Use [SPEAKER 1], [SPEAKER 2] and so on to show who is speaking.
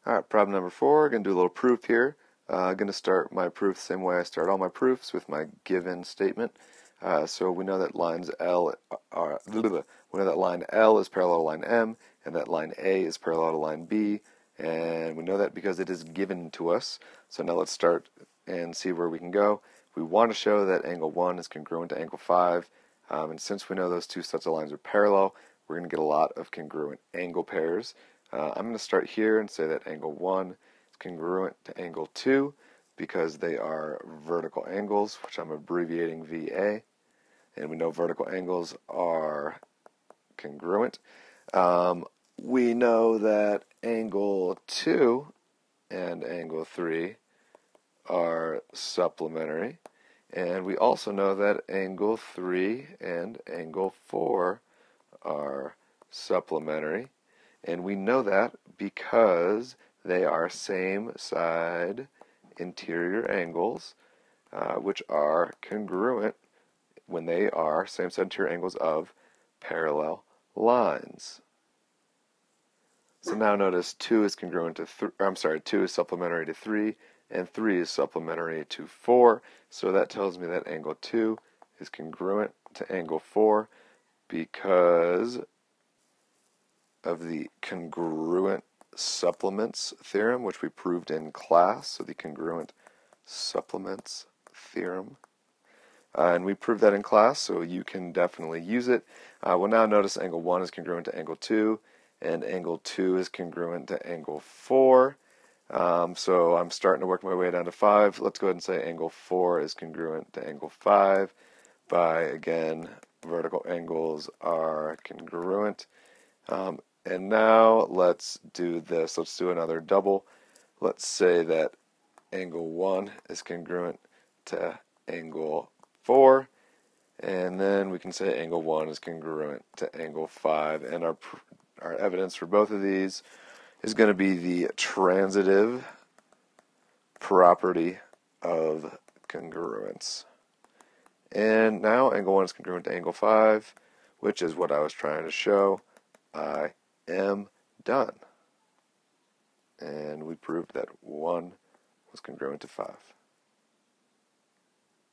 [SPEAKER 1] Alright, problem number 4. Going to do a little proof here. Going to start my proof the same way I start all my proofs, with my given statement. So we know that lines L are we know that line L is parallel to line M, and that line A is parallel to line B, and we know that because it is given to us. So now let's start and see where we can go. We want to show that angle 1 is congruent to angle 5, and since we know those two sets of lines are parallel, we're going to get a lot of congruent angle pairs. I'm going to start here and say that angle 1 is congruent to angle 2 because they are vertical angles, which I'm abbreviating VA, and we know vertical angles are congruent. We know that angle 2 and angle 3 are supplementary, and we also know that angle 3 and angle 4 are supplementary. And we know that because they are same side interior angles, which are congruent when they are same side interior angles of parallel lines. So now notice 2 is congruent to 2 is supplementary to 3, and 3 is supplementary to 4. So that tells me that angle 2 is congruent to angle 4 because of the congruent supplements theorem, which we proved in class. So the congruent supplements theorem. And we proved that in class, so you can definitely use it. Well, now notice angle 1 is congruent to angle 2, and angle 2 is congruent to angle 4. So I'm starting to work my way down to 5. Let's go ahead and say angle 4 is congruent to angle 5 by, again, vertical angles are congruent. And now let's do this. Let's do another double. Let's say that angle 1 is congruent to angle 4. And then we can say angle 1 is congruent to angle 5. And our evidence for both of these is going to be the transitive property of congruence. And now angle 1 is congruent to angle 5, which is what I was trying to show. I am done. And we proved that 1 was congruent to 5.